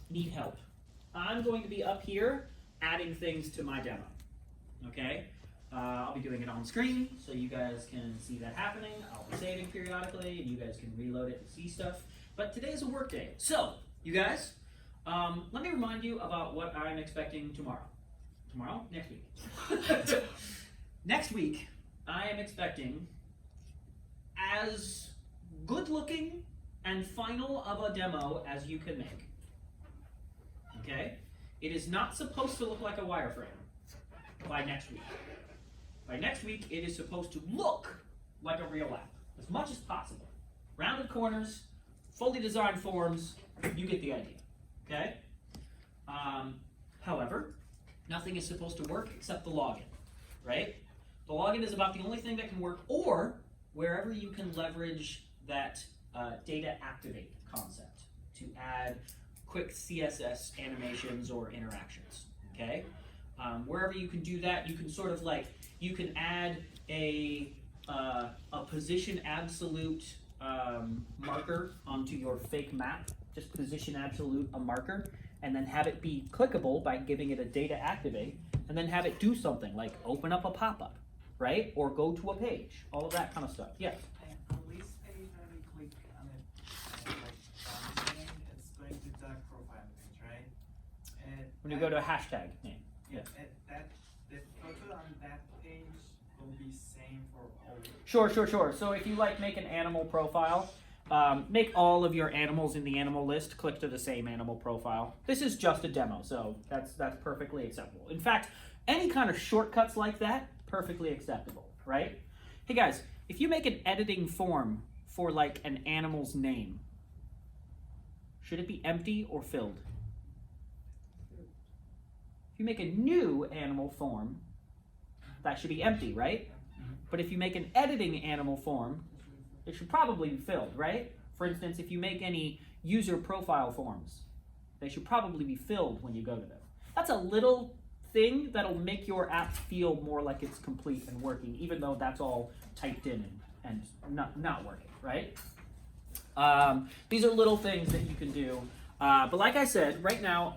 need help, I'm going to be up here adding things to my demo. Okay? I'll be doing it on screen so you guys can see that happening. I'll be saving periodically and you guys can reload it and see stuff. But today is a work day. So, you guys, let me remind you about what I'm expecting tomorrow. Tomorrow? Next week. Next week, I am expecting as good looking and final of a demo as you can make. Okay? It is not supposed to look like a wireframe by next week. By next week, it is supposed to look like a real app, as much as possible. Rounded corners, fully designed forms, you get the idea, okay? However, nothing is supposed to work except the login, right? The login is about the only thing that can work, or wherever you can leverage that data activate concept to add quick CSS animations or interactions, okay? Wherever you can do that, you can sort of like, you can add a position absolute marker onto your fake map, just position absolute a marker, and then have it be clickable by giving it a data activate, and then have it do something like open up a pop-up, right? Or go to a page, all of that kind of stuff. Yes? On this page, when we click on it, like, it's going to the profile page, right? And When you go to a hashtag name. yeah. The photo on that page will be same for all. Sure. So if you like make an animal profile, make all of your animals in the animal list click to the same animal profile. This is just a demo, so that's perfectly acceptable. In fact, any kind of shortcuts like that, perfectly acceptable, right? Hey guys, if you make an editing form for like an animal's name, should it be empty or filled? If you make a new animal form, that should be empty, right? But if you make an editing animal form, it should probably be filled, right? For instance, if you make any user profile forms, they should probably be filled when you go to them. That's a little thing that'll make your app feel more like it's complete and working, even though that's all typed in and not working, right? These are little things that you can do. But like I said, right now,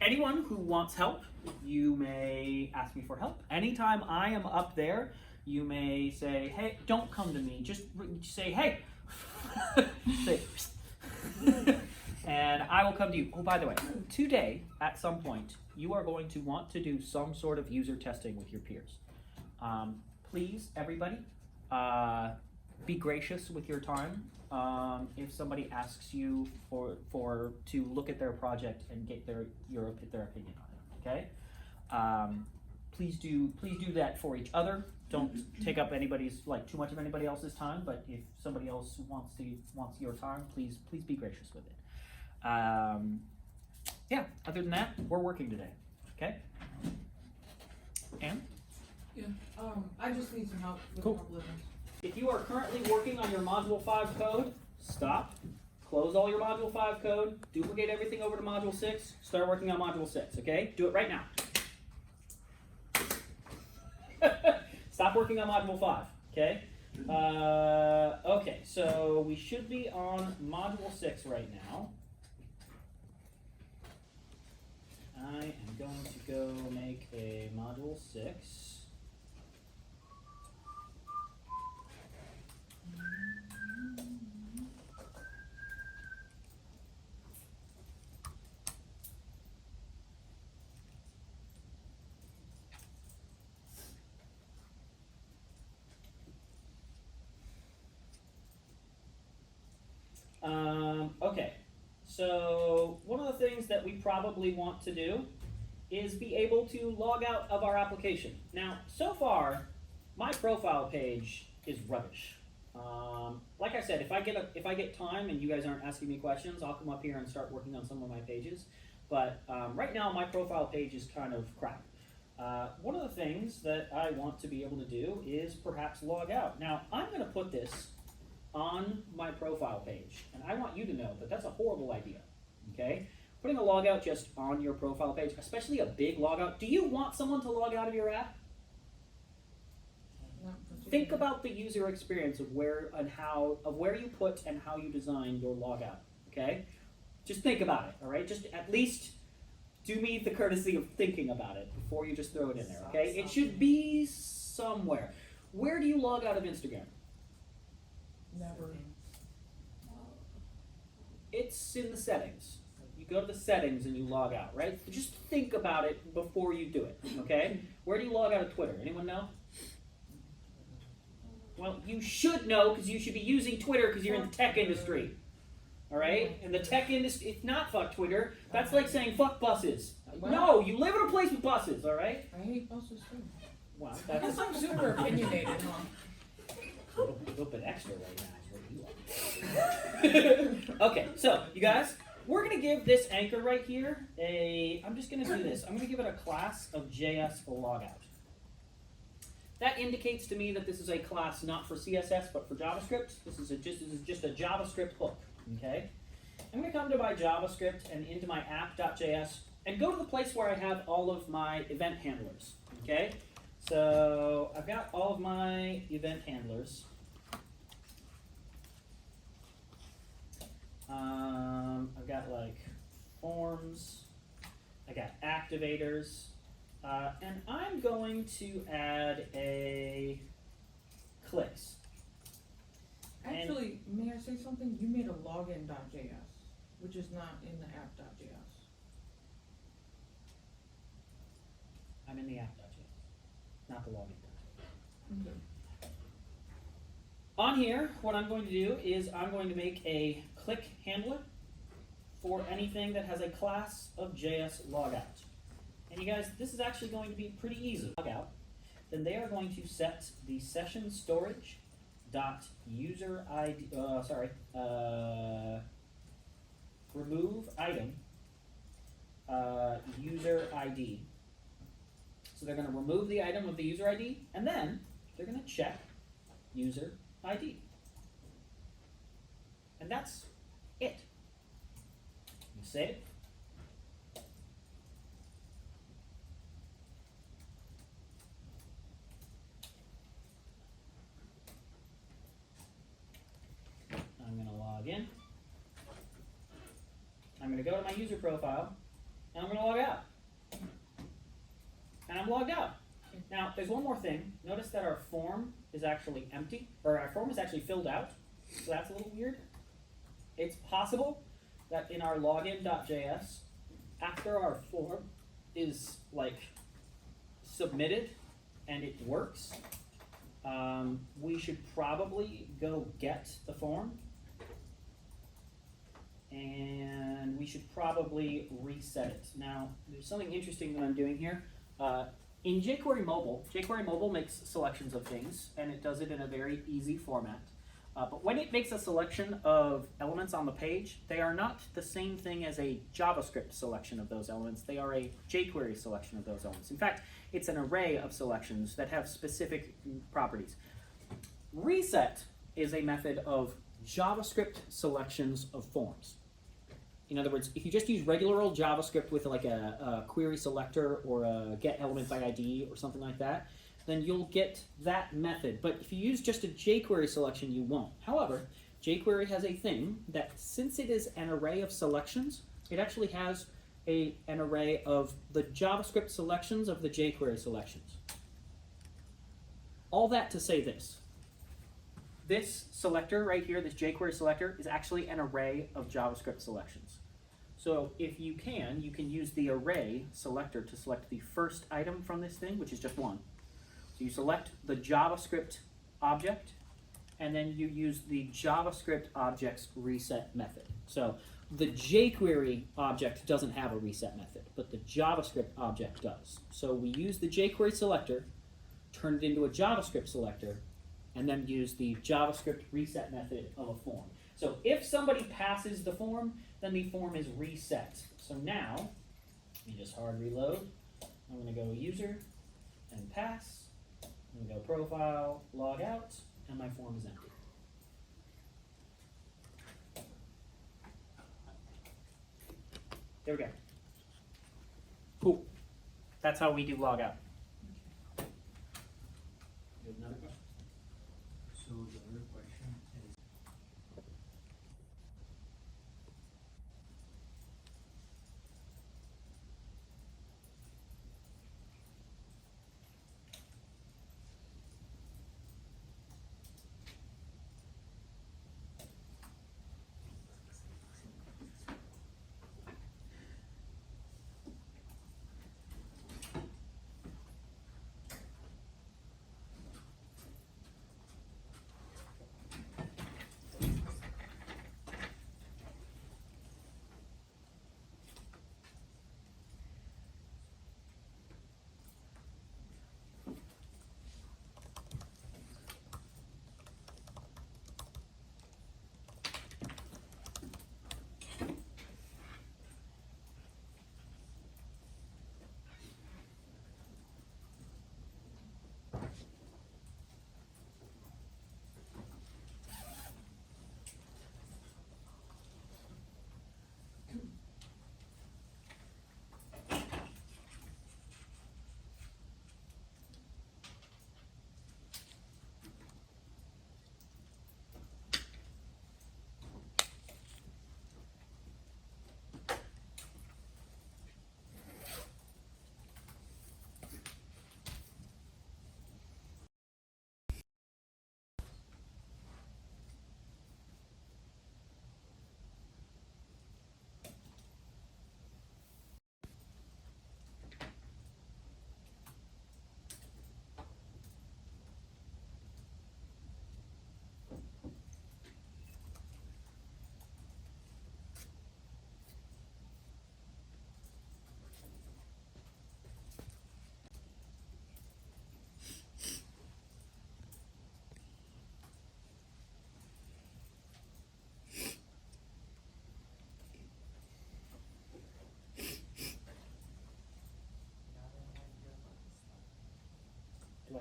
anyone who wants help, you may ask me for help. Anytime I am up there, you may say, hey, don't come to me. Just say, hey. Say, and I will come to you. Oh, by the way, today, at some point, you are going to want to do some sort of user testing with your peers. Please, everybody, be gracious with your time. If somebody asks you to look at their project and get their opinion on it, okay? Please do that for each other. Don't take up too much of anybody else's time. But if somebody else wants your time, please be gracious with it. Yeah. Other than that, we're working today. Okay. Anne? Yeah. I just need some help with Cool. a couple of things. If you are currently working on your Module 5 code, stop, close all your Module 5 code, duplicate everything over to Module 6, start working on Module 6, okay? Do it right now. Stop working on Module 5, okay? Okay, so we should be on Module 6 right now. I am going to go make a Module 6. Okay, so one of the things that we probably want to do is be able to log out of our application. Now, so far, my profile page is rubbish. Like I said, if I get time and you guys aren't asking me questions, I'll come up here and start working on some of my pages. But right now, my profile page is kind of crap. One of the things that I want to be able to do is perhaps log out. Now, I'm going to put this on my profile page, and I want you to know that that's a horrible idea, okay? Putting a logout just on your profile page, especially a big logout. Do you want someone to log out of your app? Think about the user experience of where you put and how you design your logout, okay? Just think about it, all right? Just at least do me the courtesy of thinking about it before you just throw it in there, okay? It should be somewhere. Where do you log out of Instagram? Never. It's in the settings. You go to the settings and you log out, right? Just think about it before you do it, okay? Where do you log out of Twitter? Anyone know? Well, you should know because you should be using Twitter because you're in the tech industry. All right? In the tech industry, it's not fuck Twitter. That's like saying fuck buses. No, you live in a place with buses, all right? I hate buses too. Wow, I guess I'm super opinionated, huh? a little bit extra right now is what you are. Okay, so you guys, we're gonna give this anchor right here I'm just gonna do this. I'm gonna give it a class of JS logout. That indicates to me that this is a class not for CSS but for JavaScript. This is just a JavaScript hook. Okay, I'm going to come to my JavaScript and into my app.js and go to the place where I have all of my event handlers. Okay, so I've got all of my event handlers. I've got like forms, I got activators, and I'm going to add a clicks. Actually, may I say something? You made a login.js, which is not in the app.js. I'm in the app.js, not the login.js. Okay. On here, what I'm going to do is I'm going to make a click handler for anything that has a class of JS logout. And you guys, this is actually going to be pretty easy. Logout. Then they are going to set the session storage dot user ID, remove item user ID. So they're going to remove the item of the user ID, and then they're going to check user ID. And that's it. You save it. I'm going to log in. I'm going to go to my user profile, and I'm going to log out. And I'm logged out. Now, there's one more thing. Notice that our form is actually empty, or our form is actually filled out. So that's a little weird. It's possible that in our login.js, after our form is like submitted and it works, we should probably go get the form, and we should probably reset it. Now, there's something interesting that I'm doing here. In jQuery Mobile makes selections of things, and it does it in a very easy format. But when it makes a selection of elements on the page, they are not the same thing as a JavaScript selection of those elements. They are a jQuery selection of those elements. In fact, it's an array of selections that have specific properties. Reset is a method of JavaScript selections of forms. In other words, if you just use regular old JavaScript with like a query selector or a get element by ID or something like that, then you'll get that method. But if you use just a jQuery selection, you won't. However, jQuery has a thing that since it is an array of selections, it actually has an array of the JavaScript selections of the jQuery selections. All that to say this. This selector right here, this jQuery selector, is actually an array of JavaScript selections. So if you can use the array selector to select the first item from this thing, which is just one. So you select the JavaScript object, and then you use the JavaScript object's reset method. So the jQuery object doesn't have a reset method, but the JavaScript object does. So we use the jQuery selector, turn it into a JavaScript selector, and then use the JavaScript reset method of a form. So if somebody passes the form, then the form is reset. So now, let me just hard reload. I'm going to go user and pass. I'm going to go profile, log out, and my form is empty. There we go. Cool. That's how we do log out. You have another question? So the other question is,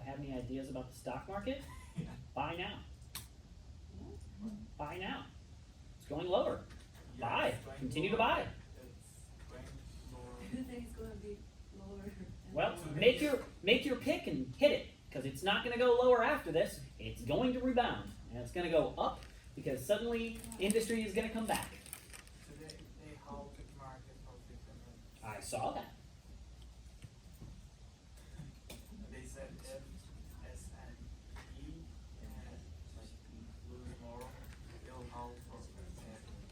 have any ideas about the stock market, buy now. Buy now. It's going lower. Yeah, Buy. it's going Continue to lower. buy. It's going lower. You think it's gonna be lower? and Well, lower? make your pick and hit it, because it's not going to go lower after this. It's going to rebound, and it's going to go up because suddenly industry is going to come back. Today they halted market for 15 minutes. I saw that. They said if S&E like lose more, they'll halt for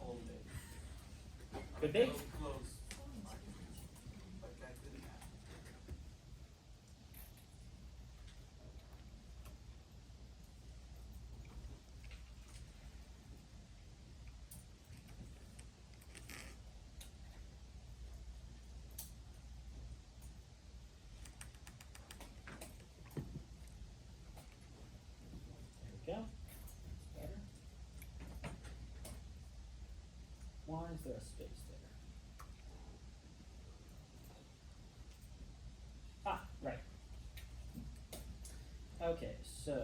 all day. Could be. They'll close market, but that didn't happen. There we go. That's better. Why is there a space there? Ah, right. Okay, so.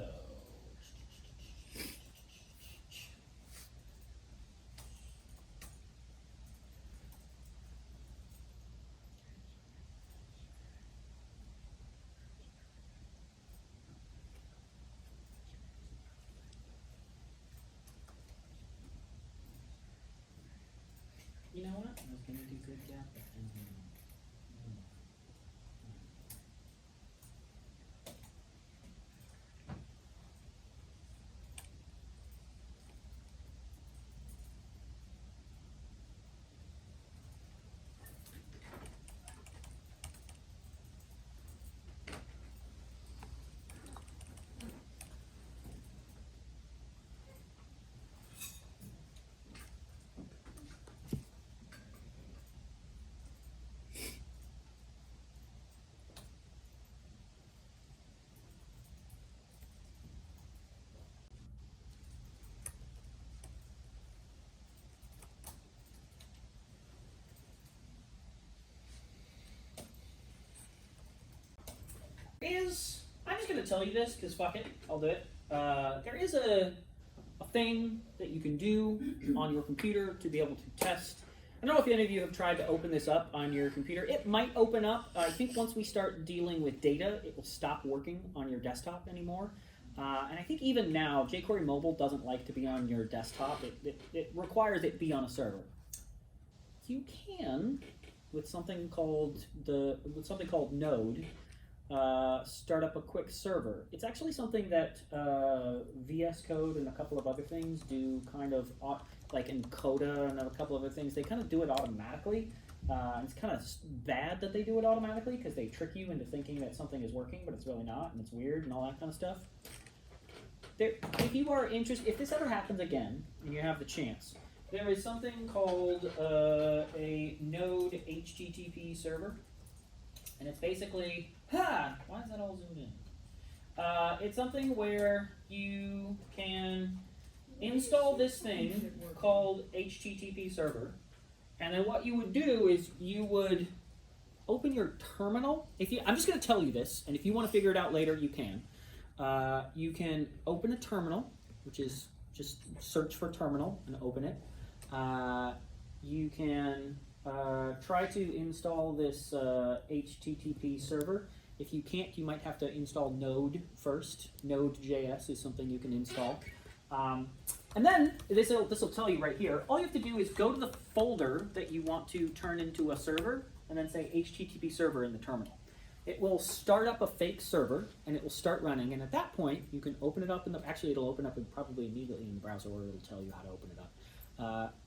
You know what? I was gonna do good gap, but then. I'm just gonna tell you this because fuck it, I'll do it. There is a thing that you can do on your computer to be able to test. I don't know if any of you have tried to open this up on your computer. It might open up. I think once we start dealing with data, it will stop working on your desktop anymore. And I think even now, jQuery Mobile doesn't like to be on your desktop. It requires it be on a server. You can, with something called Node, start up a quick server. It's actually something that VS Code and a couple of other things do kind of, like Encoda and a couple of other things, they kind of do it automatically. And it's kind of bad that they do it automatically because they trick you into thinking that something is working, but it's really not, and it's weird and all that kind of stuff. If you are interested, if this ever happens again, and you have the chance, there is something called a Node HTTP server. And it's basically, why is that all zoomed in? It's something where you can install this thing called HTTP server. And then what you would do is you would open your terminal. I'm just going to tell you this, and if you want to figure it out later, you can. You can open a terminal, which is just search for terminal and open it. You can try to install this HTTP server. If you can't, you might have to install Node first. Node.js is something you can install. And then, this will tell you right here, all you have to do is go to the folder that you want to turn into a server, and then say HTTP server in the terminal. It will start up a fake server, and it will start running, and at that point, you can open it up actually it'll open up probably immediately in the browser, or it'll tell you how to open it up.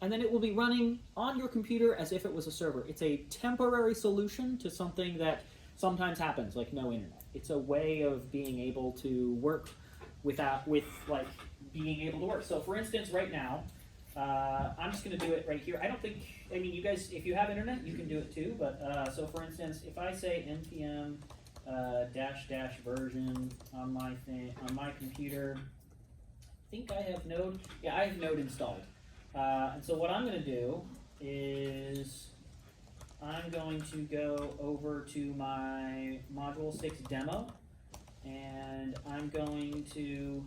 And then it will be running on your computer as if it was a server. It's a temporary solution to something that sometimes happens, like no internet. It's a way of being able to work with being able to work. So for instance, right now, I'm just going to do it right here. You guys, if you have internet, you can do it too. But so for instance, if I say npm -- version on my computer, I think I have Node. Yeah, I have Node installed. And so what I'm going to do is I'm going to go over to my module 6 demo, and I'm going to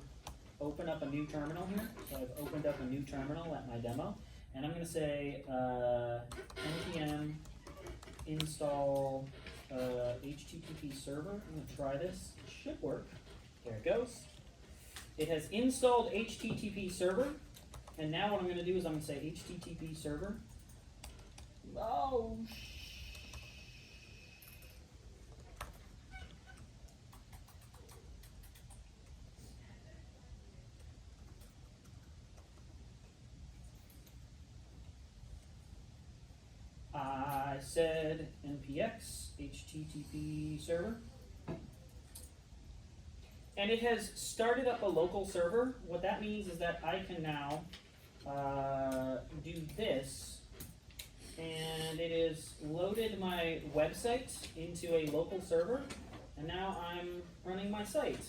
open up a new terminal here. So I've opened up a new terminal at my demo, and I'm going to say npm install HTTP server. I'm going to try this. It should work. There it goes. It has installed HTTP server, and now what I'm going to do is I'm going to say HTTP server. Oh, I said npx HTTP server. And it has started up a local server. What that means is that I can now do this, and it has loaded my website into a local server, and now I'm running my site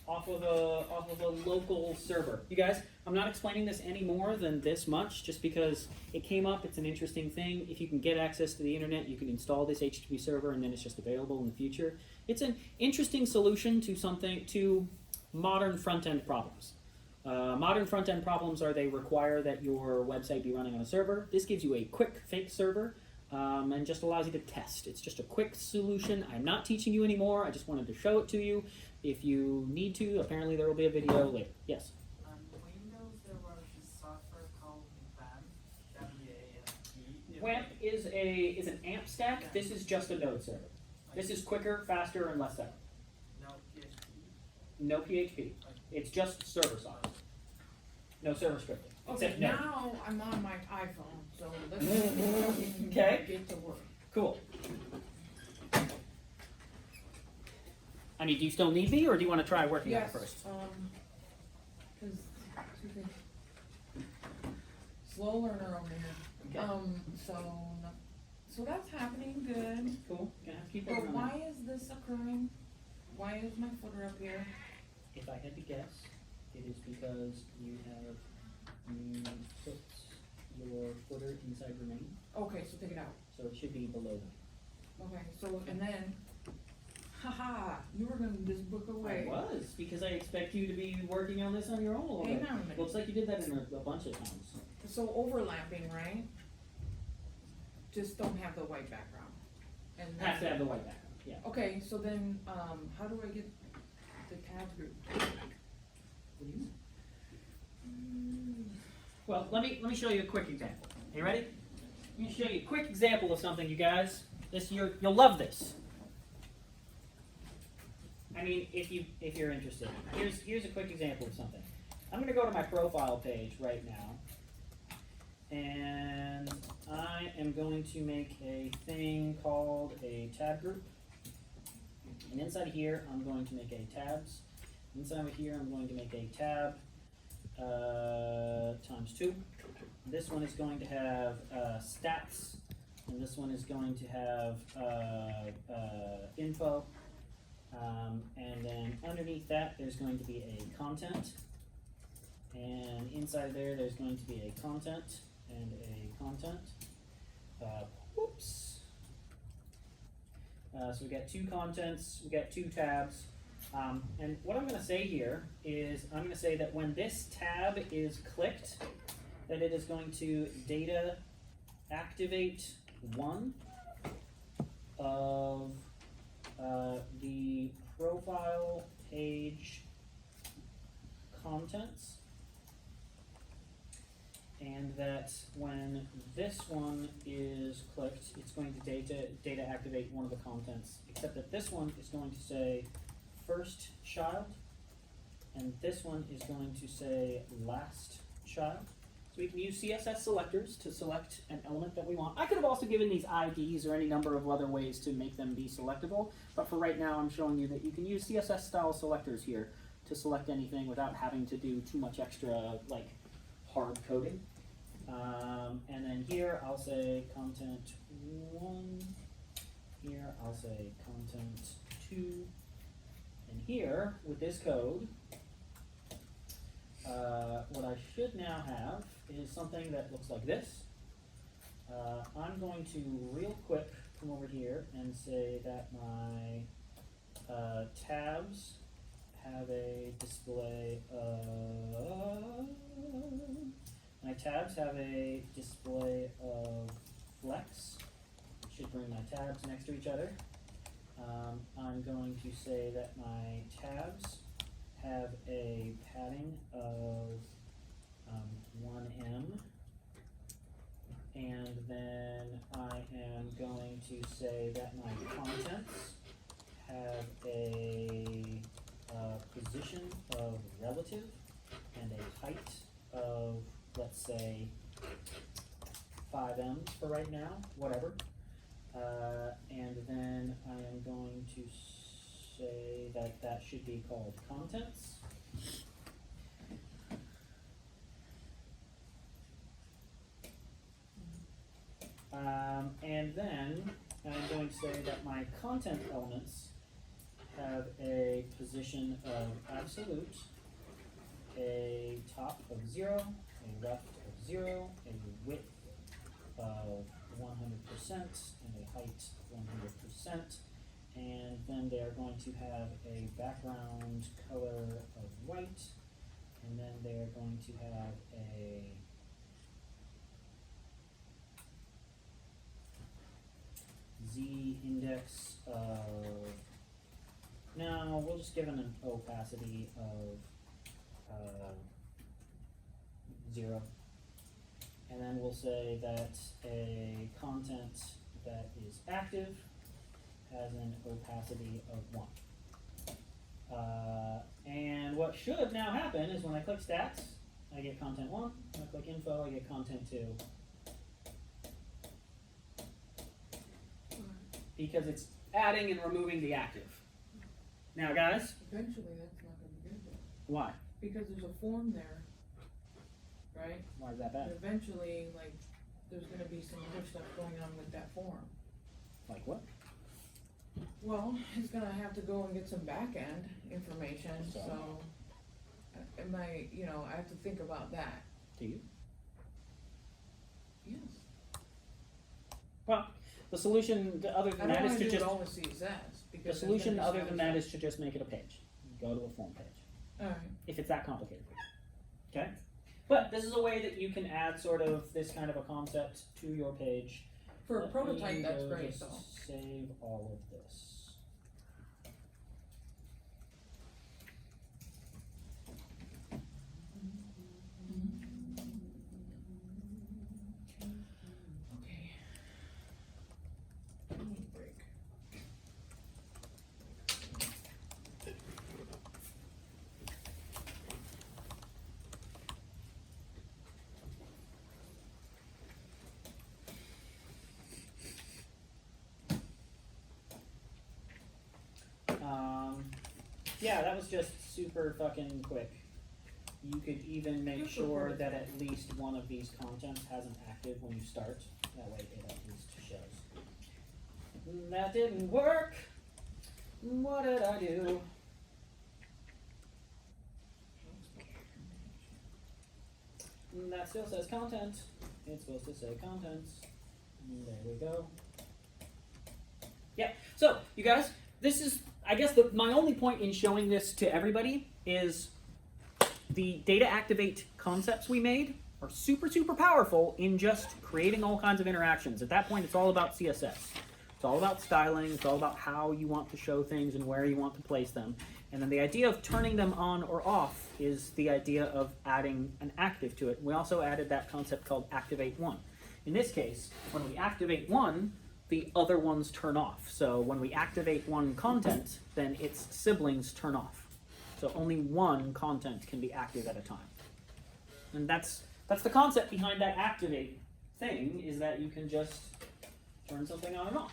off of a local server. You guys, I'm not explaining this any more than this much, just because it came up. It's an interesting thing. If you can get access to the internet, you can install this HTTP server, and then it's just available in the future. It's an interesting solution to modern front-end problems. Modern front-end problems are they require that your website be running on a server. This gives you a quick fake server and just allows you to test. It's just a quick solution. I'm not teaching you anymore. I just wanted to show it to you. If you need to, apparently there will be a video later. Yes? On Windows, there was this software called WAMP, W-A-M-P. WAMP is an AMP stack. This is just a node server. This is quicker, faster, and less setup. No PHP. No PHP. It's just server side. No server scripting. Okay, Except node. now I'm on my iPhone, so let's see if we can Okay. get to work. Cool. I mean, do you still need me, or do you want to try working on it Yes, first? cause two things. Slow learner over here. Okay. So that's happening, good. Cool. Gonna have to keep But working on that. why is this occurring? Why is my footer up here? If I had to guess, it is because you put your footer inside your name, Okay, so take it out. so it should be below that. Okay, so, and then, haha, you were gonna this book away. I was, because I expect you to be working on this on your own a little Hang bit. on a minute. Looks like you did that in a bunch of times. So overlapping, right? Just don't have the white background. And Has to have the white background, yeah. Okay, so then, how do I get the tab group? What do you mean? Well, let me show you a quick example. Are you ready? Let me show you a quick example of something, you guys. You'll love this. I mean, if you're interested. Here's a quick example of something. I'm gonna go to my profile page right now, and I am going to make a thing called a tab group. And inside of here, I'm going to make a tabs. Inside of here, I'm going to make a tab times 2. This one is going to have stats, and this one is going to have info. And then underneath that, there's going to be a content. And inside there, there's going to be a content and a content. Whoops. So we got 2 contents, we got 2 tabs. And what I'm going to say here is I'm going to say that when this tab is clicked, that it is going to data activate 1 of the profile page contents, and that when this one is clicked, it's going to data activate 1 of the contents, except that this one is going to say first child, and this one is going to say last child. So we can use CSS selectors to select an element that we want. I could have also given these IDs or any number of other ways to make them be selectable, but for right now I'm showing you that you can use CSS style selectors here to select anything without having to do too much extra like hard coding. And then here I'll say content 1, here I'll say content 2, and here with this code, what I should now have is something that looks like this. I'm going to real quick come over here and say that my tabs have a display of, my tabs have a display of flex. Should bring my tabs next to each other. I'm going to say that my tabs have a padding of 1M, and then I am going to say that my contents have a position of relative and a height of, let's say, 5M for right now, whatever. And then I am going to say that that should be called contents. And then I'm going to say that my content elements have a position of absolute, a top of 0, a left of 0, a width of 100%, and a height of 100%. And then they are going to have a background color of white, and then they are going to have a Z index of, no, we'll just give it an opacity of 0. And then we'll say that a content that is active has an opacity of 1. And what should now happen is when I click stats, I get content 1. When I click info, I get content 2. Because it's adding and removing the active. Now, guys. Eventually, that's not gonna be good though. Why? Because there's a form there, right? Why is that bad? And eventually, like, there's gonna be some other stuff going on with that form. Like what? Well, it's gonna have to go and get some back end information, So? so, I have to think about that. Do you? Yes. Well, the solution other I than don't that is wanna to do just, it all with CSS, the because. solution other than that is to just make it a page. Go to a form page. Alright, If it's that complicated. Okay? But this is a way that you can add sort of this kind of a concept to your page. for a Let prototype, me that's go great just though. Save all of this. Okay. I need a break. Yeah, that was just super fucking quick. You could even make Super sure quick. that at least one of these contents has an active when you start. That way it at least shows. That didn't work. What did I do? That still says content. It's supposed to say contents. There we go. Yeah, so you guys, this is, I guess my only point in showing this to everybody is the data activate concepts we made are super, super powerful in just creating all kinds of interactions. At that point, it's all about CSS. It's all about styling. It's all about how you want to show things and where you want to place them. And then the idea of turning them on or off is the idea of adding an active to it. We also added that concept called activate one. In this case, when we activate one, the other ones turn off. So when we activate one content, then its siblings turn off. So only one content can be active at a time. And that's the concept behind that activate thing, is that you can just turn something on and off.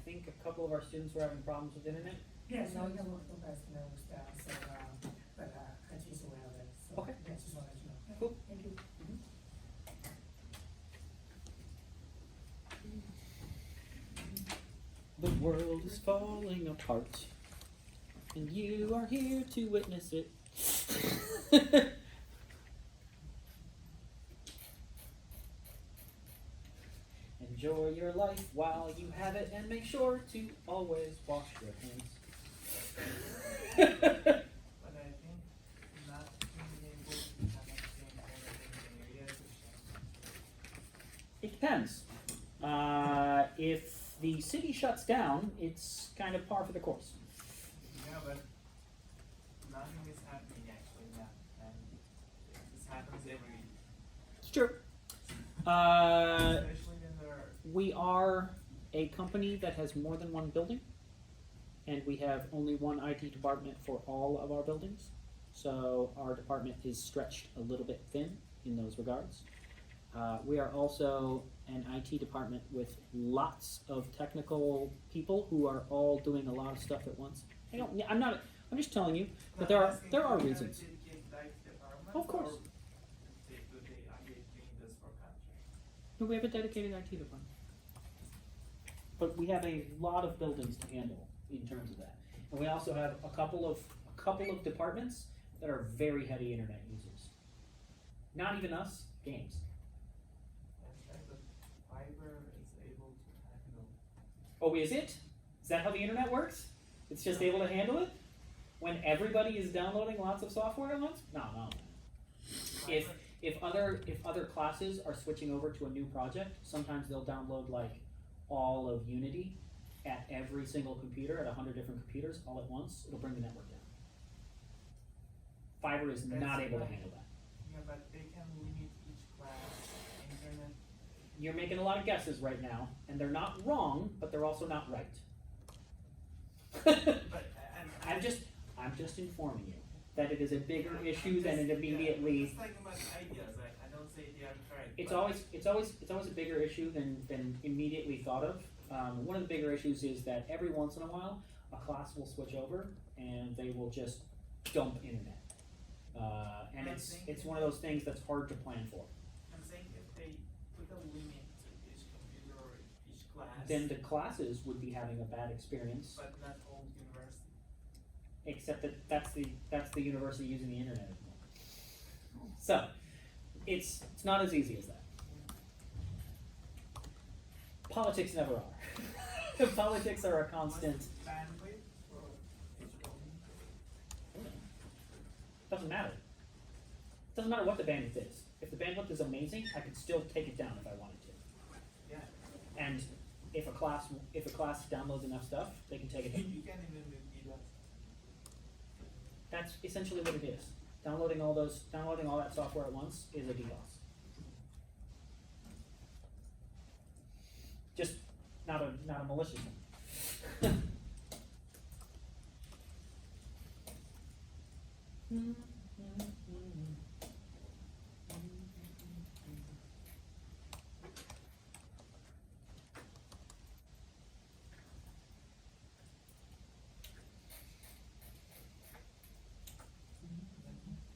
think a couple of our students were having problems with internet. Yes, now we can work on best now with that, so, but, I just aware of it, so. Okay. Yeah, just wanted to know. Yeah, Cool. Thank you. The world is falling apart, and you are here to witness it. Enjoy your life while you have it, and make sure to always wash your hands. But I think not being able to connect everything in areas is It depends. If the city shuts down, it's kind of par for the course. yeah, but nothing is happening actually now, and this happens every week. It's true. Especially when there are We are a company that has more than one building, and we have only one IT department for all of our buildings. So our department is stretched a little bit thin in those regards. We are also an IT department with lots of technical people who are all doing a lot of stuff at once. I'm just telling you, but there are reasons. Of course. No, we have a dedicated IT department. But we have a lot of buildings to handle in terms of that. And we also have a couple of departments that are very heavy internet users. Not even us, games. Fiber is able to handle. Oh, is it? Is that how the internet works? It's just able to handle it? When everybody is downloading lots of software at once? No. If other classes are switching over to a new project, sometimes they'll download like all of Unity at every single computer, at 100 different computers all at once. It'll bring the network down. Fiber is not able to handle that. Yeah, but they can limit each class internet. You're making a lot of guesses right now, and they're not wrong, but they're also not right. But I'm just informing you that it is a bigger issue than it immediately. It's like about ideas. I don't say they are correct. It's but always a bigger issue than immediately thought of. One of the bigger issues is that every once in a while, a class will switch over and they will just dump internet. And it's one of those things that's hard to plan for. I'm saying if they put a limit to each computer or each class, Then the classes would be having a bad experience, but not all universities. except that that's the university using the internet at the moment. So it's not as easy as that. Politics never are. Politics are a constant. What's the bandwidth for each building? Doesn't matter. Doesn't matter what the bandwidth is. If the bandwidth is amazing, I could still take it down if I wanted to. Yeah. And if a class downloads enough stuff, they can take it down. You can't even do DDoS. That's essentially what it is. Downloading all that software at once is a DDoS. Just not a malicious one.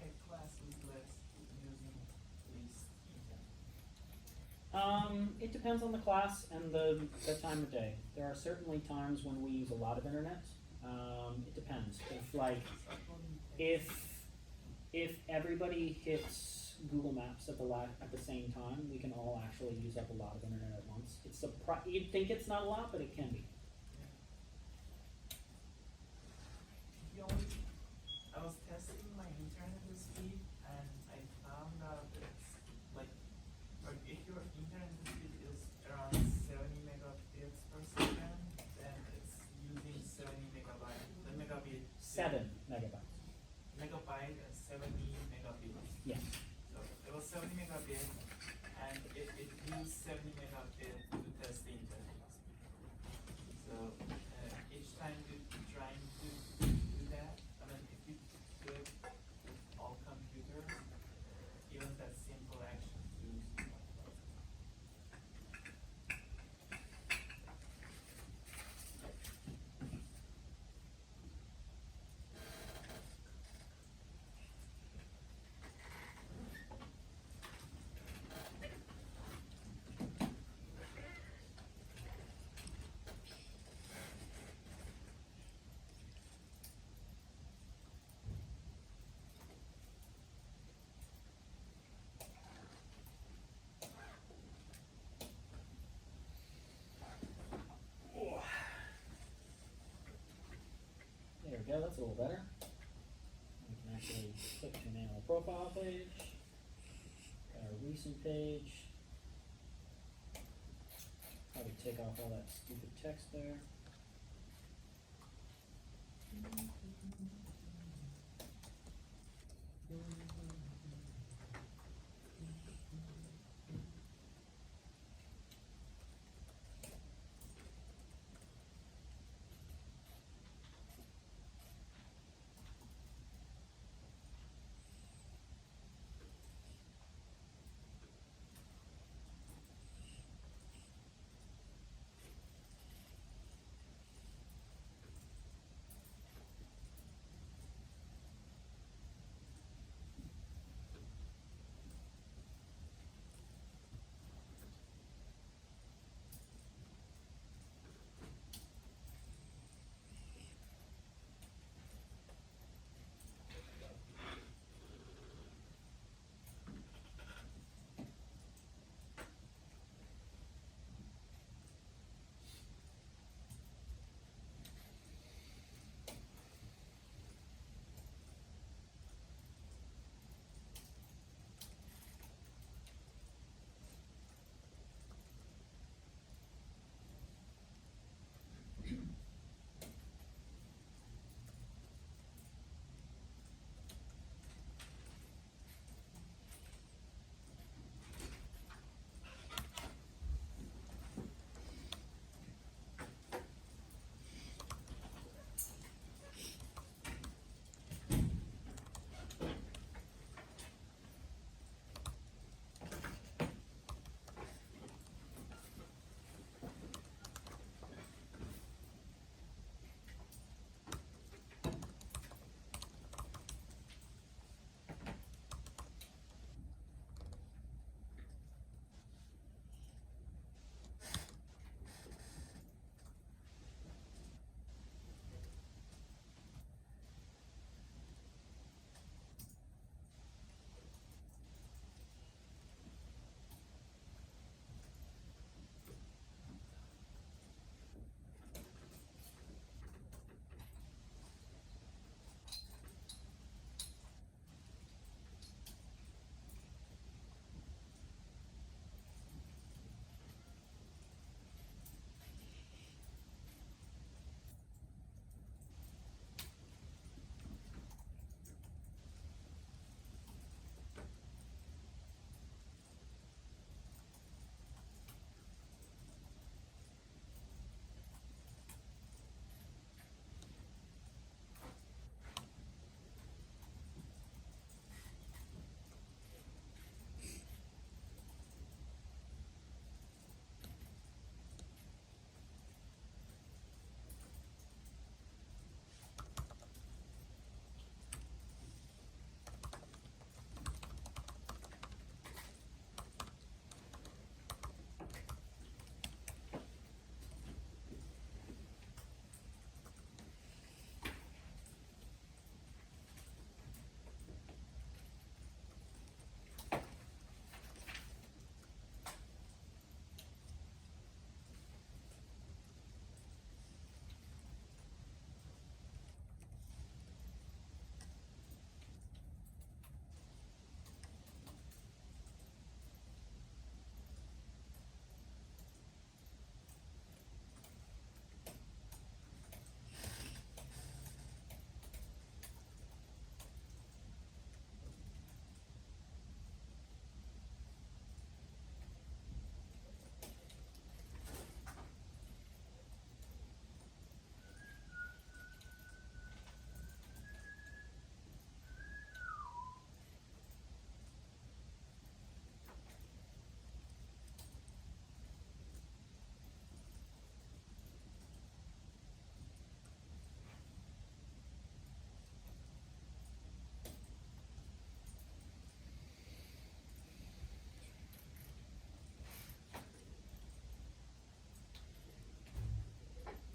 A class is less using least internet. It depends on the class and the time of day. There are certainly times when we use a lot of internet. It depends. If everybody hits Google Maps at the same time, we can all actually use up a lot of internet at once. You'd think it's not a lot, but it can be. I was testing my internet speed and I found out it's like if your internet speed is around 70 megabits per second, then it's using 70 megabytes. The megabit 7 megabytes. megabyte and 70 megabits. Yes. So it was 70 megabits and it used 70 megabits to test the internet speed. we go, that's a little better. We can actually click to an animal profile page. Got our recent page. Probably take off all that stupid text there.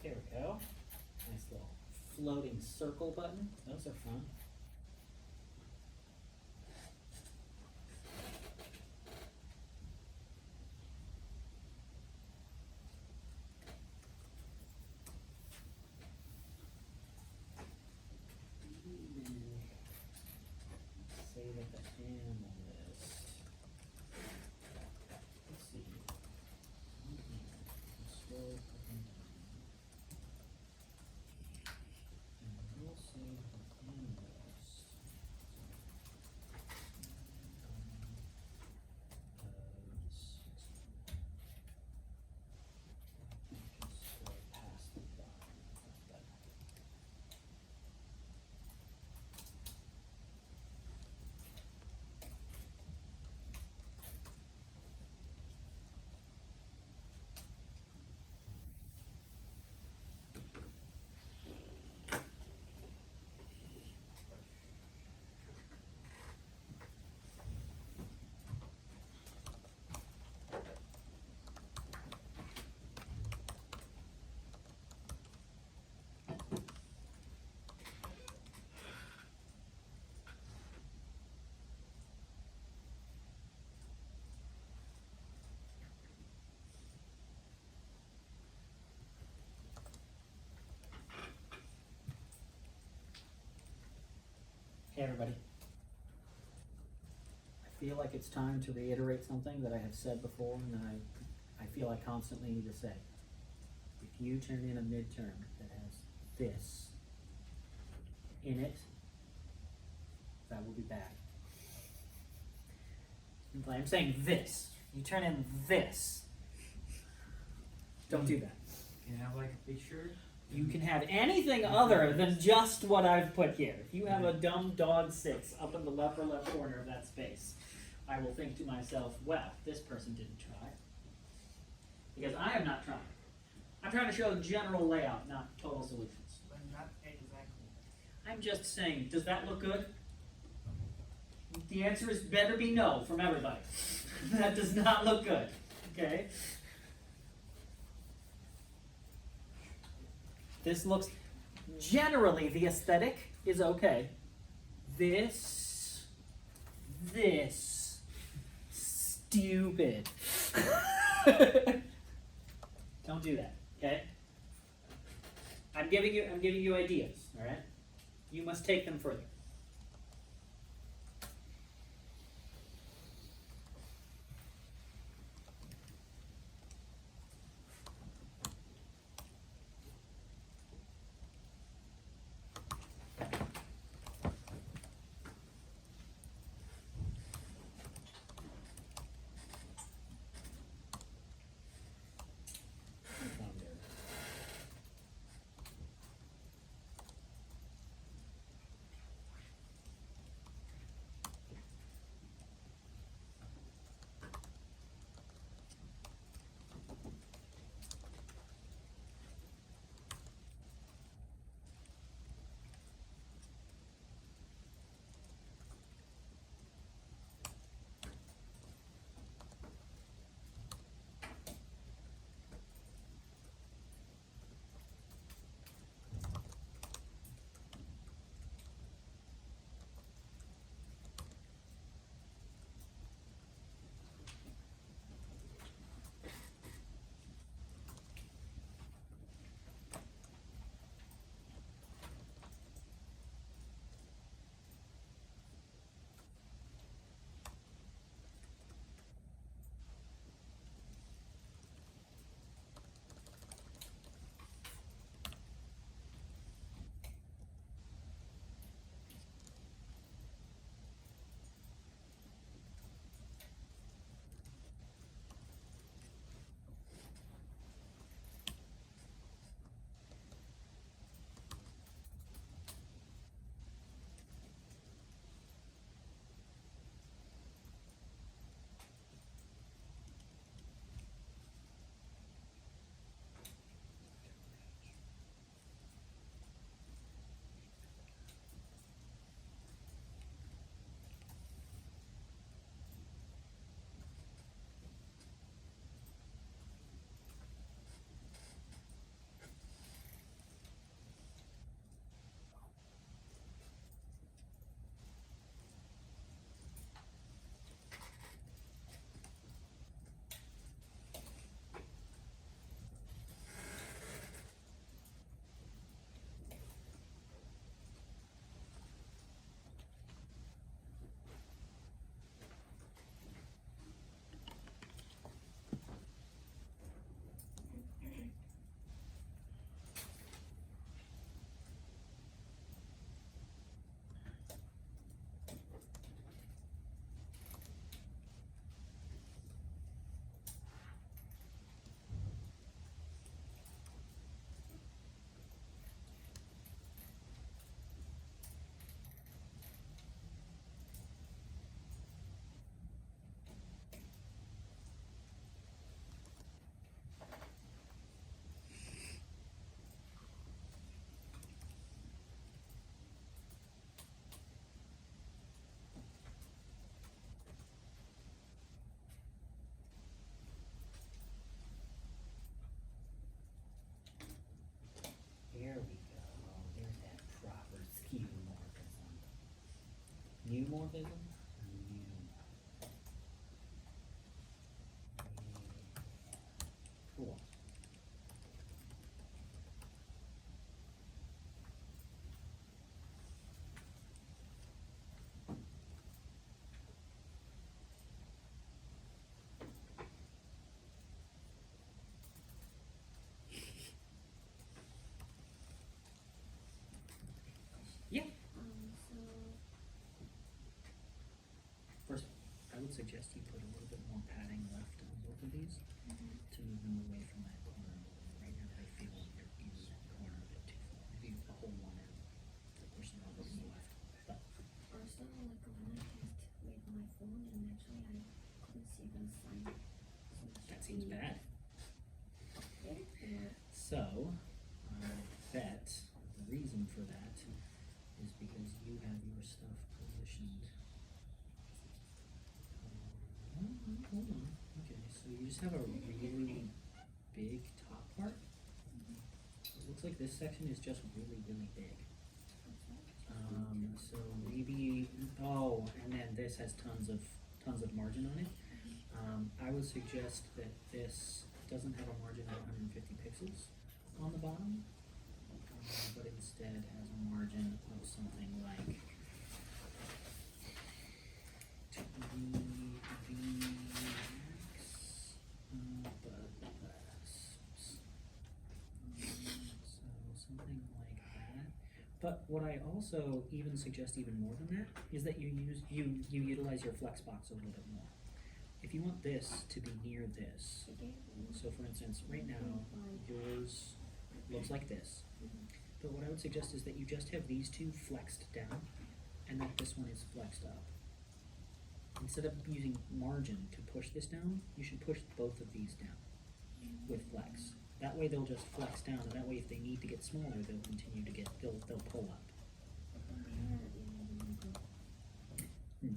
There we go. Nice little floating circle button. Those are fun. save it to analyst. Let's see. Scroll up and down. And we'll save the analyst. Past the bottom. That's better. Hey everybody. I feel like it's time to reiterate something that I have said before and that I feel I constantly need to say. If you turn in a midterm that has this in it, that will be bad. I'm saying this. You turn in this. Don't do that. Can I have like a picture? You can have anything other than just what I've put here. If you have a dumb dog 6 up in the upper left corner of that space, I will think to myself, well, this person didn't try. Because I am not trying. I'm trying to show general layout, not total solutions. But not exactly. I'm just saying, does that look good? The answer is better be no from everybody. That does not look good. Okay? This looks, generally the aesthetic is okay. This, stupid. Don't do that, okay? I'm giving you ideas, all right? You must take them further. Neumorphism? Cool. Yeah. So First, I would suggest you put a little bit more padding left on both of these to move them away from that corner. Right now, I feel you're in that corner a bit too far. Maybe a whole one in to push them over to the left. But also like when I test with my phone and actually I couldn't see the sign. So that seems bad. Yeah. So, I bet the reason for that is because you have your stuff positioned. Hold on. Okay, so you just have a really big top part. It looks like this section is just really big. So maybe, oh, and then this has tons of margin on it. I would suggest that this doesn't have a margin of 150 pixels on the bottom, but instead has a margin of something like 2 max, but less. So something like that. But what I also even suggest even more than that is that you utilize your flex box a little bit more. If you want this to be near this, so for instance, right now yours looks like this. But what I would suggest is that you just have these two flexed down and that this one is flexed up. Instead of using margin to push this down, you should push both of these down with flex. That way they'll just flex down, and that way if they need to get smaller, they'll continue to get, they'll pull up.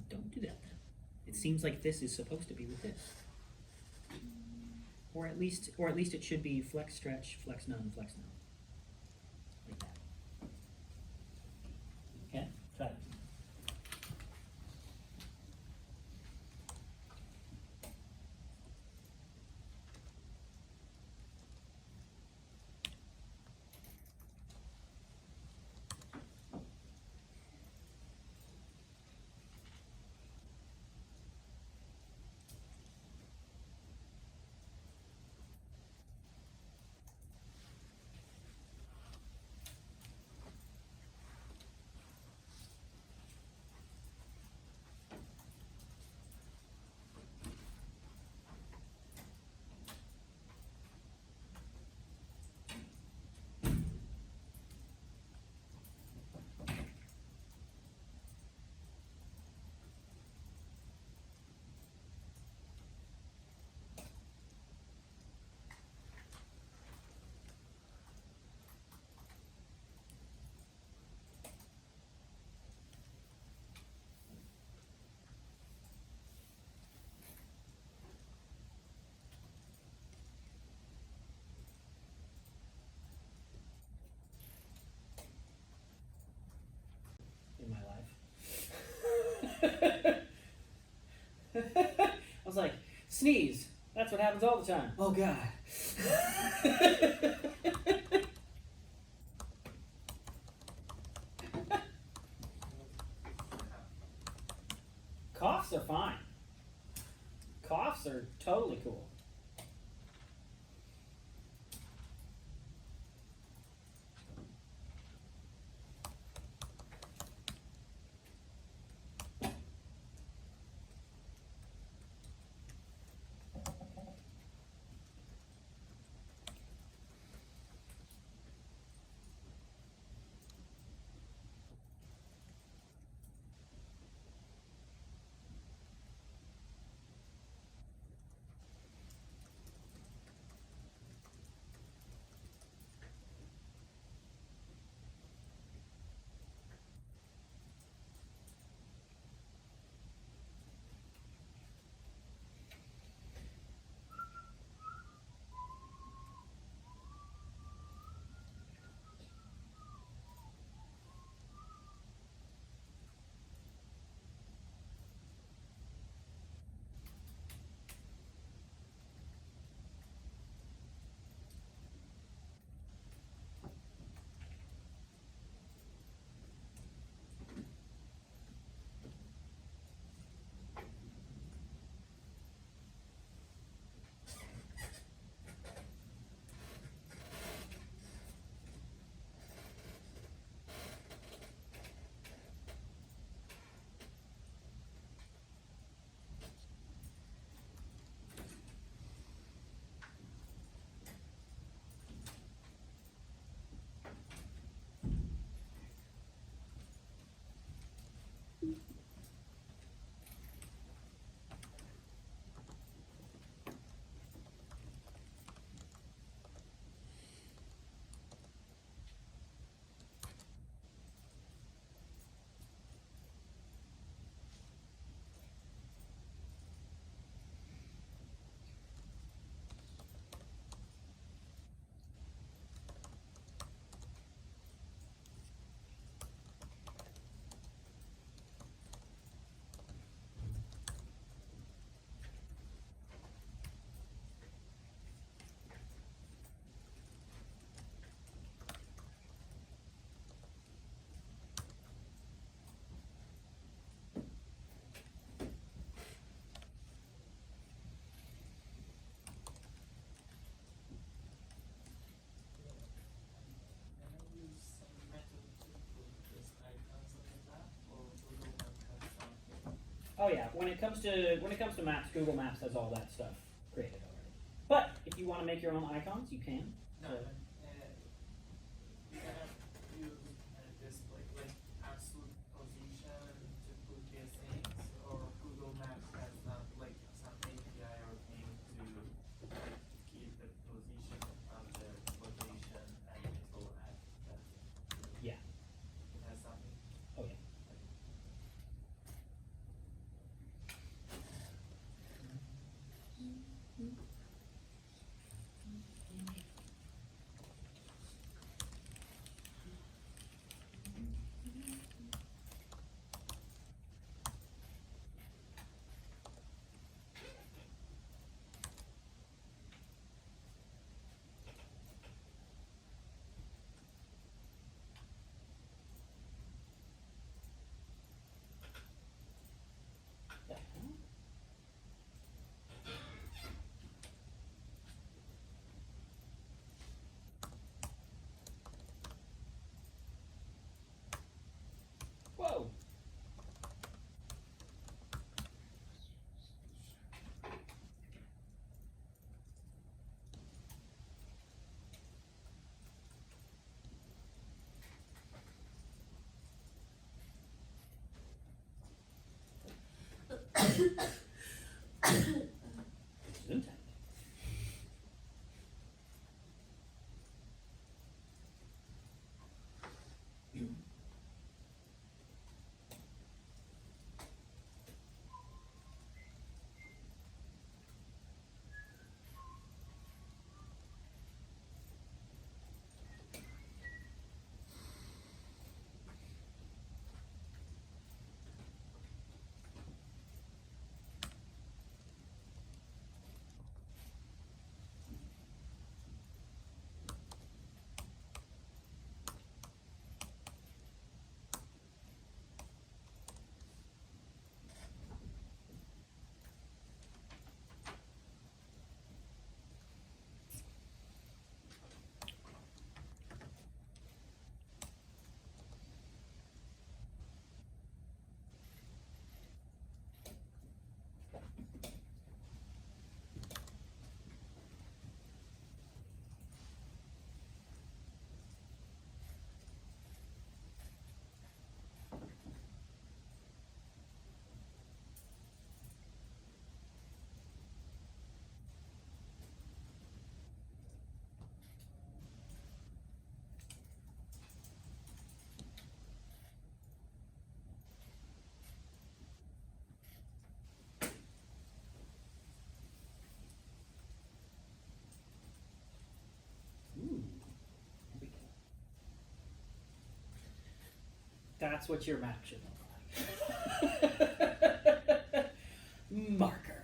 Don't do that then. It seems like this is supposed to be with this. Or at least it should be flex, stretch, flex none, flex none. Like that. Okay, try it. In my life. I was like, sneeze. That's what happens all the time. Oh God. Coughs are fine. Coughs are totally cool. Oh yeah, when it comes to maps, Google Maps has all that stuff created already. But if you want to make your own icons, you can. No, So- you cannot use this like absolute position to put these things, or Google Maps has not like some API or thing to keep the position of the location and it will add that. Yeah. It has something. Oh yeah. The hell? Whoa. Zoom time. Ooh. There we go. That's what your map should look like. Marker.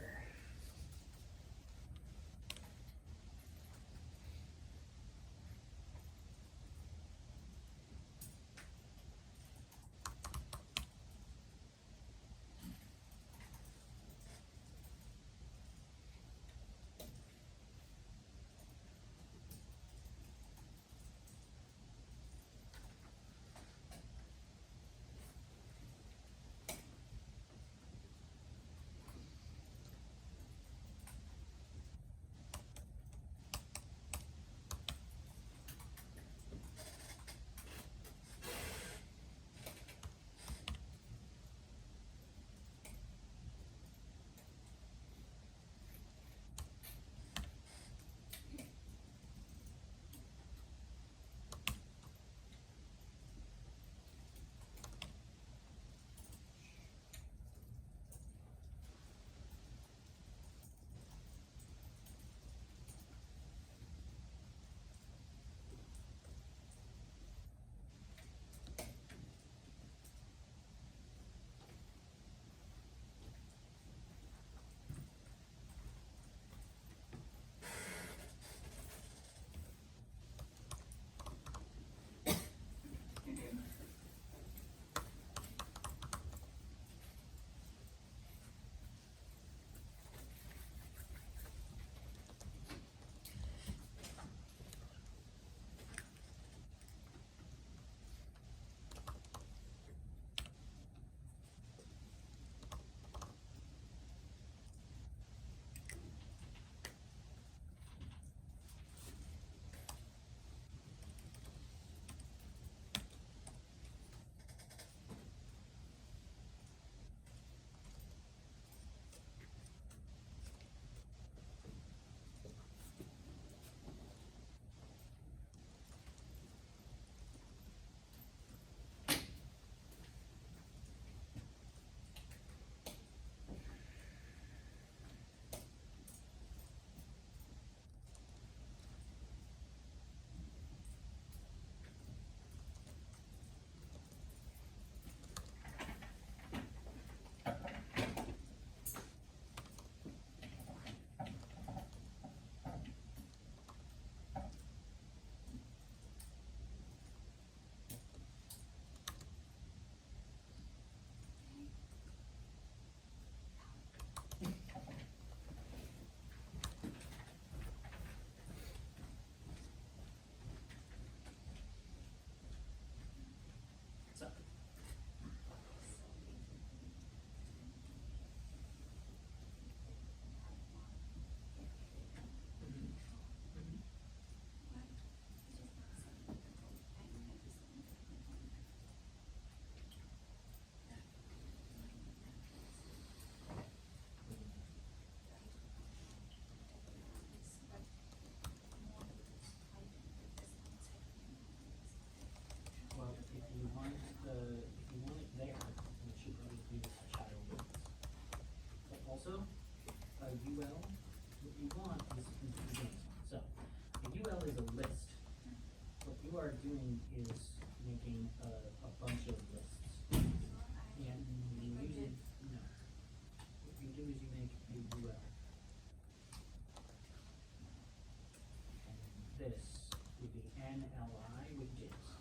NLI widgets.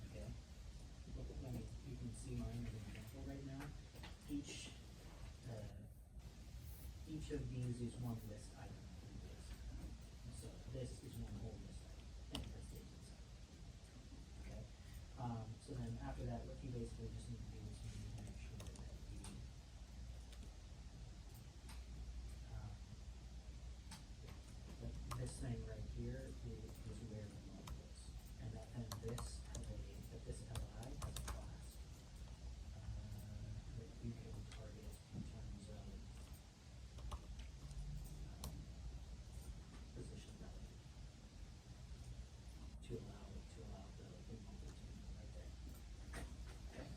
Okay. Let me, you can see mine as an example right now. Each of these is one list item. So this is one whole list item, and it stays inside. Okay. So then after that, what you basically just need to do is you need to make sure that this thing right here is where the log is, and that this has that this LI has a class that you can target in terms of position value to allow the mobile to be right there. Okay.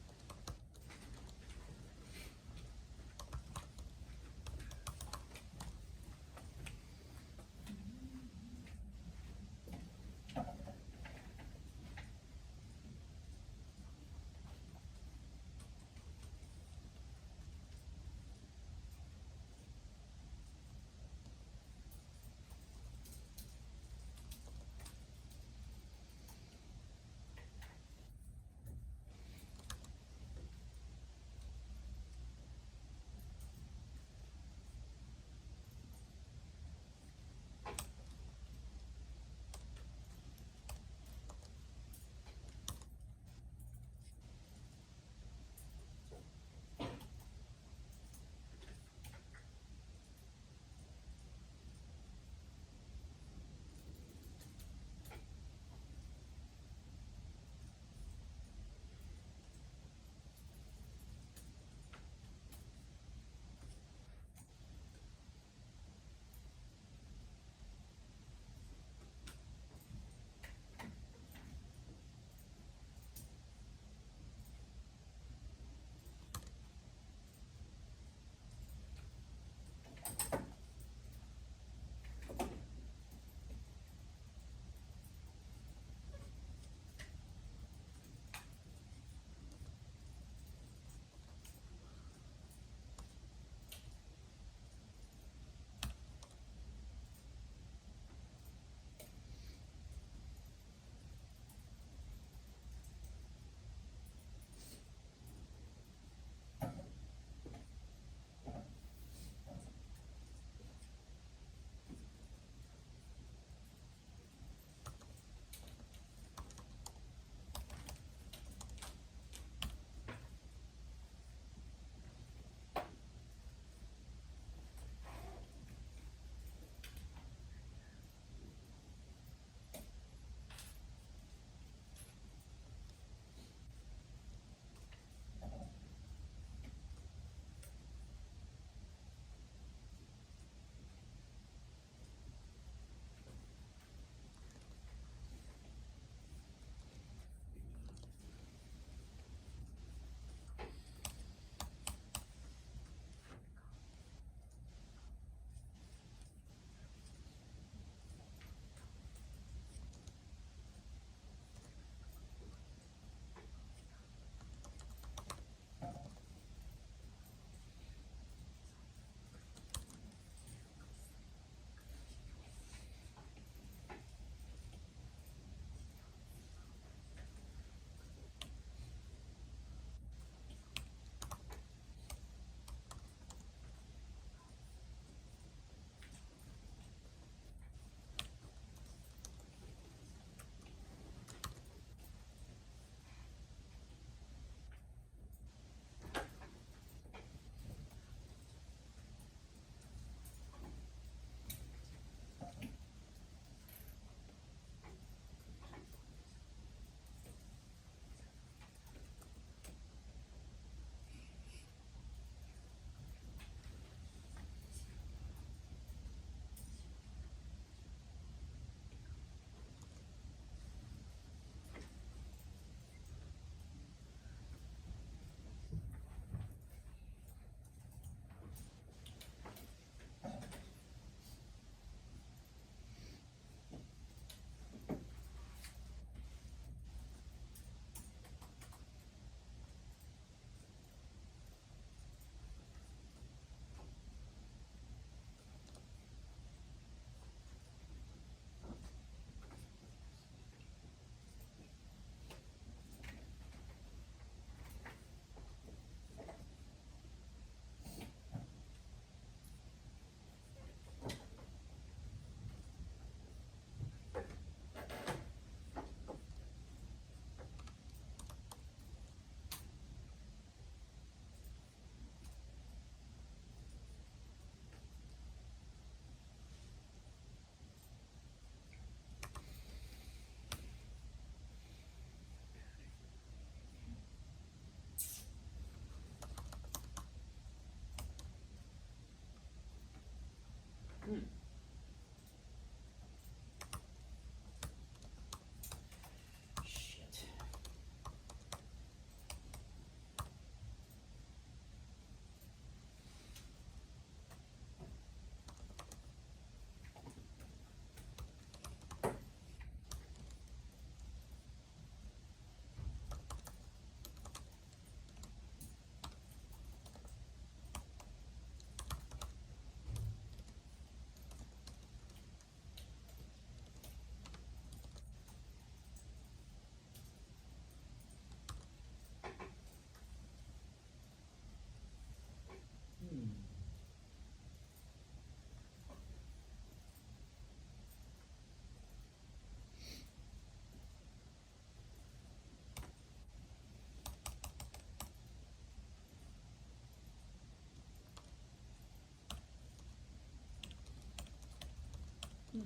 Oh,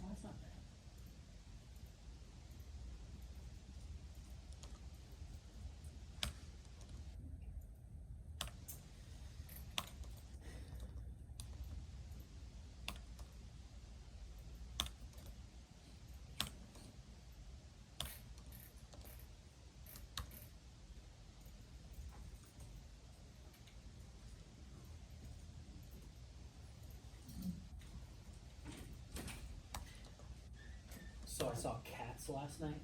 that's not bad. So I saw Cats last night.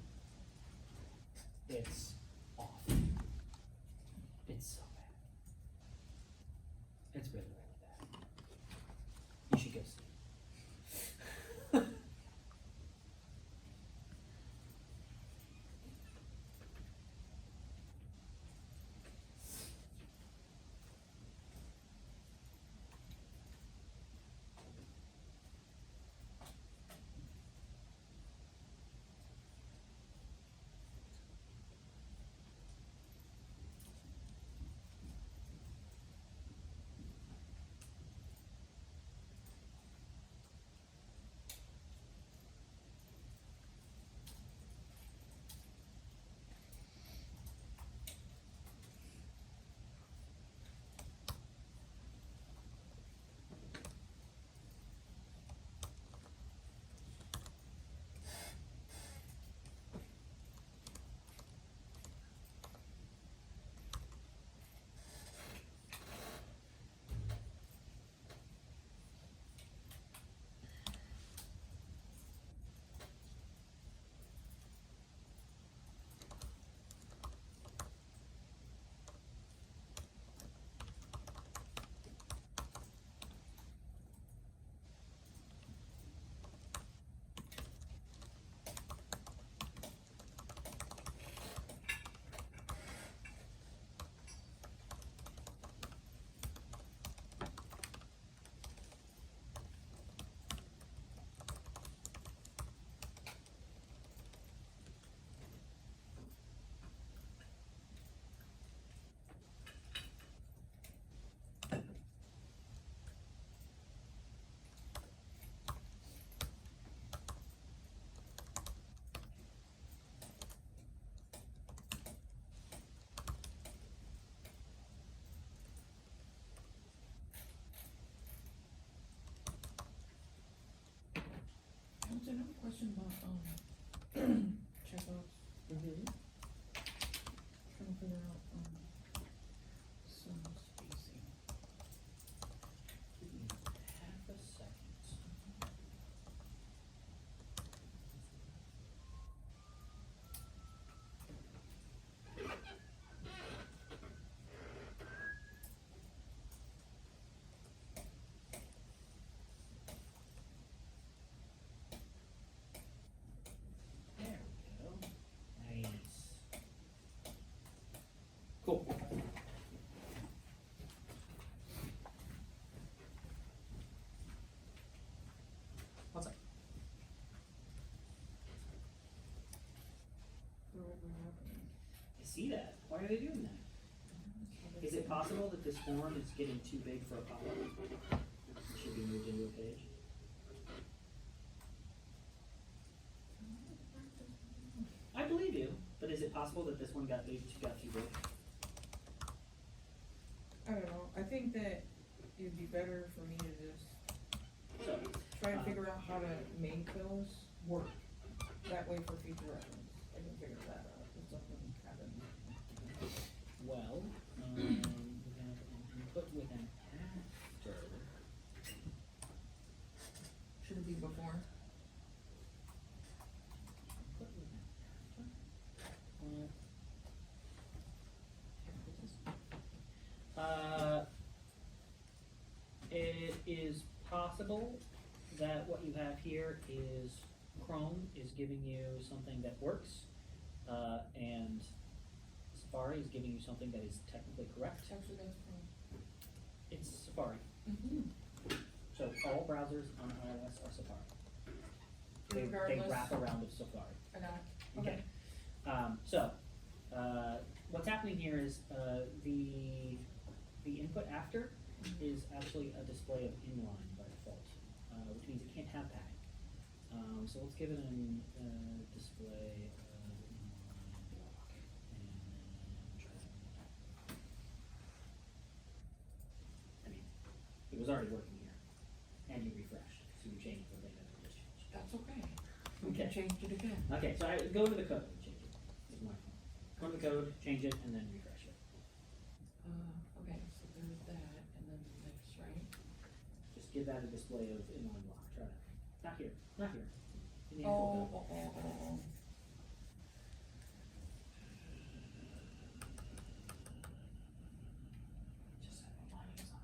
It's awful. It's so bad. It's really, really bad. You should go see it. I have a question about, checkouts. Mm-hmm. Trying to figure out, some spacing. Give me half a second. There we go. Nice. Cool. What's up? I see that. Why are they doing that? Is it possible that this form is getting too big for a pop-up? It should be moved into a page. I believe you, but is it possible that this one got too big? I don't know, I think that it'd be better for me to just So, try to figure out how to make those work. That way for future reference, I can figure that out if something happens. well, we have an input with an after. Should it be before? Input with an after. It is possible that what you have here is Chrome is giving you something that works, and Safari is giving you something that is technically correct. Actually, that's from. It's Safari. Mm-hmm. So all browsers on iOS are Safari. They Regardless. wrap around of Safari. I got it. Okay. What's happening here is the input after is actually a display of inline by default, which means it can't have padding. So let's give it an display of inline block, and then try that one more time. I mean, it was already working here, and you refreshed, so you changed the thing that we just changed. That's okay. We Okay. can change it again. Okay, so I go to the code and change it. It's my phone. Go to the code, change it, and then refresh it. Okay, so there's that, and then this, right? Just give that a display of inline block. Try that. Not here. Not here. In the Oh, actual code. Just have a line inside.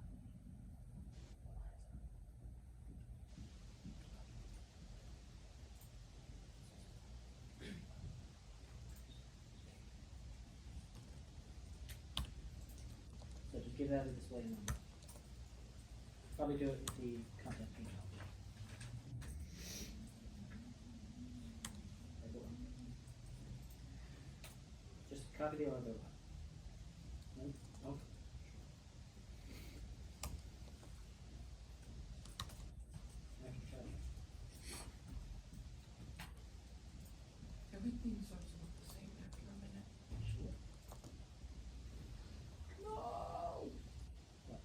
So just give that a display inline block. Probably do it with the content page out. Just copy the other one. Nope. Nope. I can try that. Everything starts to look the same after a minute. Sure. No! What?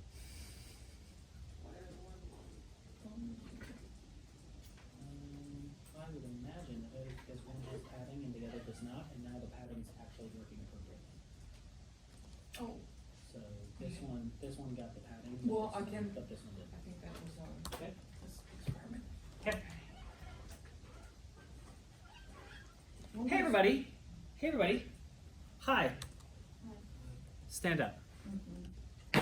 I would imagine that is because one has padding and the other does not, and now the padding is actually working appropriately. Oh, So this one got the padding. Well, but this again- one, but this one I didn't. think that was, Okay. this experiment. Okay. Hey everybody. Hey everybody. Hi. Stand up.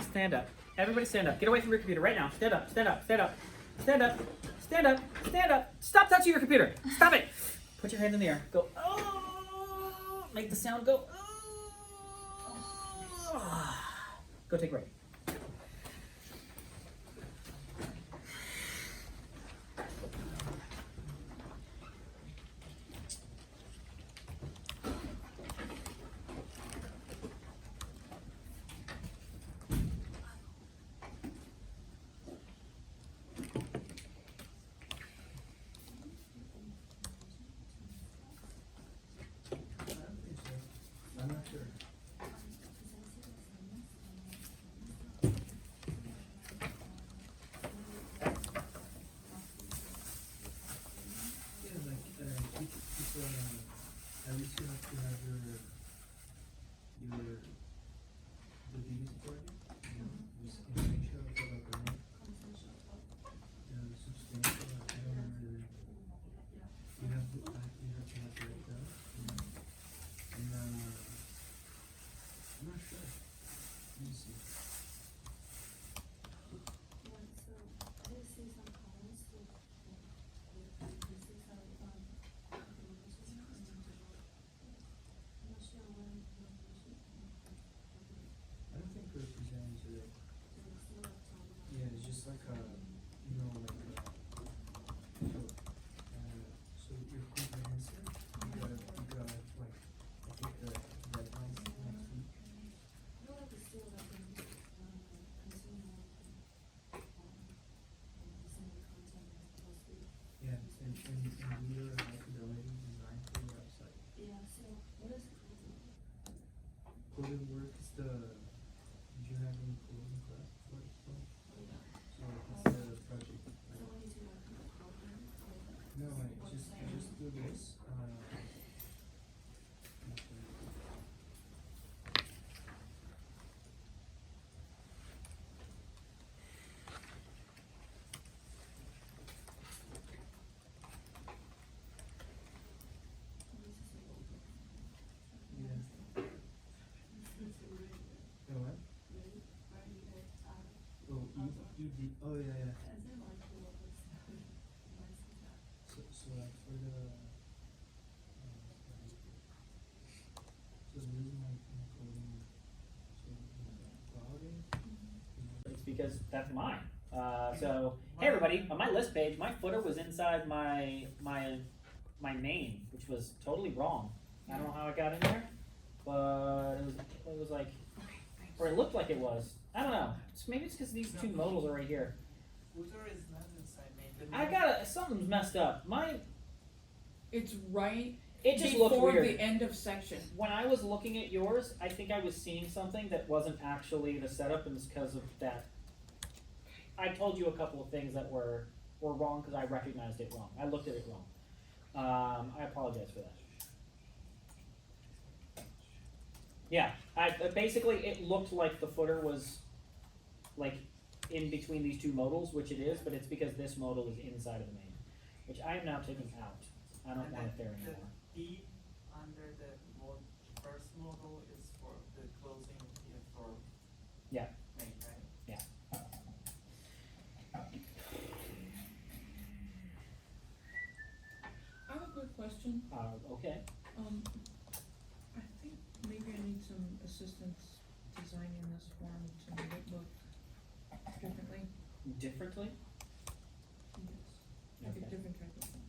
Stand up. Everybody stand up. Get away from your computer right now. Stand up. Stand up. Stand up. Stand up. Stand up. Stand up. Stop touching your computer. Stop it. Put your hand in the air. Go. Oh. Make the sound go. Oh. Go take a break. I'm not sure. Yeah, like, at least you have to have your, the biggest project, this essential, about the name. Substantial, I don't remember the name. You have to have it like that, and, I'm not sure. Let me see. I don't think we're presenting today. Yeah, it's just like a, you know, like a, so you're comprehensive, you got like, I think the deadline next week. Yeah, and we are like already designed for the website. Coding work is the, did you have any coding class before? So it's the project. No, I just do this, yeah. The what? Oh, you did, oh, yeah. So like for the, so the reason why I'm coding, so about it. It's because that's mine. So hey everybody, on my list page, my footer was inside my name, which was totally wrong. I don't know how it got in there, but it was like, or it looked like it was. I don't know. Maybe it's because these two modals are right here. Footer is not inside main something's messed up. It's right It just looked before weird. the end of section. When I was looking at yours, I think I was seeing something that wasn't actually the setup, and it's because of that. I told you a couple of things that were wrong because I recognized it wrong. I looked at it wrong. I apologize for that. Yeah, basically it looked like the footer was like in between these two modals, which it is, but it's because this modal is inside of the main, which I am now taking out. I don't And want it there the anymore. D under the first model is for the closing here for Yeah. main, right? I have a good question. Okay. I think maybe I need some assistance designing this form to make it look differently. Differently? Yes. Like a Okay. different type of form.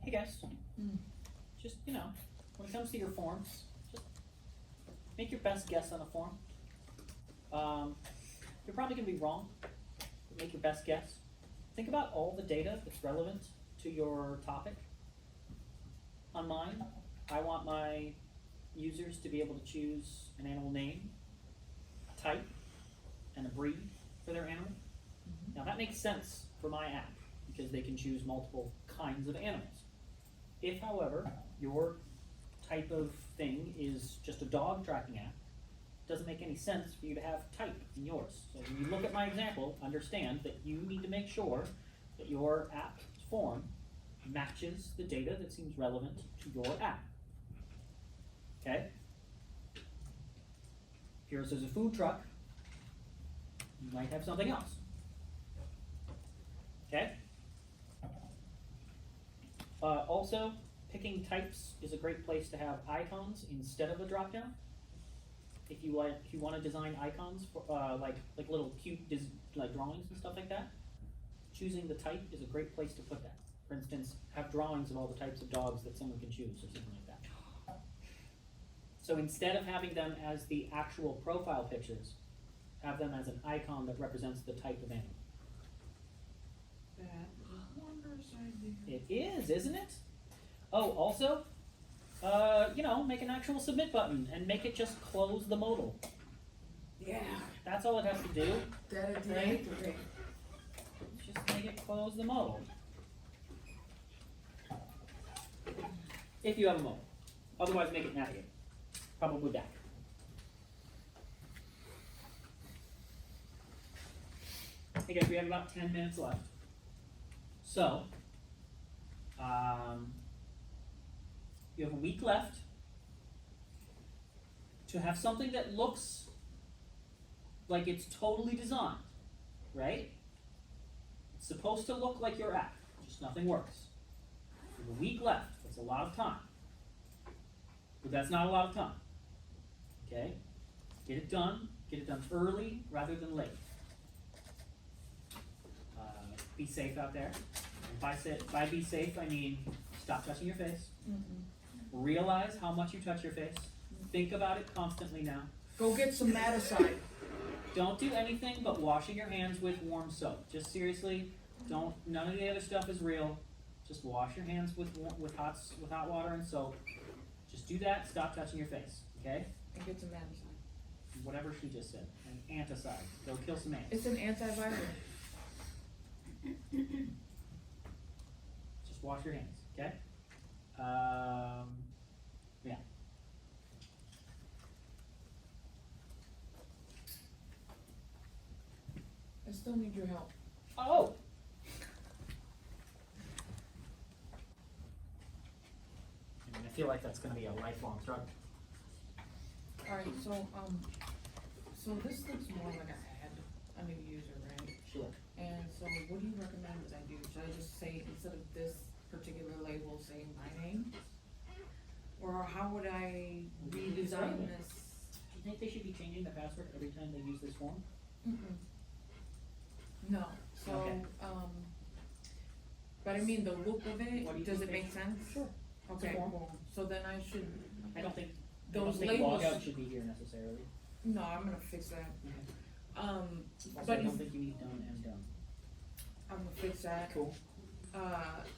hey guys, Mm. just, you know, when it comes to your forms, just make your best guess on a form. You're probably gonna be wrong, but make your best guess. Think about all the data that's relevant to your topic. On mine, I want my users to be able to choose an animal name, a type, and a breed for their animal. Now that makes sense for my app because they can choose multiple kinds of animals. If, however, your type of thing is just a dog tracking app, it doesn't make any sense for you to have type in yours. So when you look at my example, understand that you need to make sure that your app form matches the data that seems relevant to your app. Okay? If yours is a food truck, you might have something else. Okay? Also, picking types is a great place to have icons instead of a drop-down. If you want to design icons for like little cute like drawings and stuff like that, choosing the type is a great place to put that. For instance, have drawings of all the types of dogs that someone can choose or something like that. So instead of having them as the actual profile pictures, have them as an icon that represents the type of animal. That is a wondrous idea. It is, isn't it? Oh, also, you know, make an actual submit button and make it just close the modal. Yeah, That's all it has to do. that'd be Right. great. Just make it close the modal. If you have a modal. Otherwise, make it navigate. Probably back. Hey guys, we have about 10 minutes left. So, you have a week left to have something that looks like it's totally designed, right? It's supposed to look like your app, just nothing works. You have a week left, that's a lot of time. But that's not a lot of time, okay? Get it done early rather than late. Be safe out there. And by be safe, I mean stop touching your face. Realize how much you touch your face. Think about it constantly now. Go get some Maticide. Don't do anything but washing your hands with warm soap. Just seriously, none of the other stuff is real. Just wash your hands with hot water and soap. Just do that, stop touching your face, okay? And get some Maticide. Whatever she just said. An anticide. Go kill some ants. It's an antiviral. Just wash your hands, okay? Yeah. I still need your help. Oh! I feel like that's gonna be a lifelong struggle. Alright, so this looks more like an ad, a new user, right? Sure. And so what do you recommend that I do? Should I just say, instead of this particular label, say my name? Or how would I redesign this? Do you think they should be changing the password every time they use this form? No, so, Okay. but I mean, the look of What do you it, does think it make sense? Sure. Okay, form. cool, so then I should, I don't think those labels, logout should be here necessarily. no, I'm gonna fix that. Also, But I don't if- think you need done and done. I'm gonna fix that. Cool.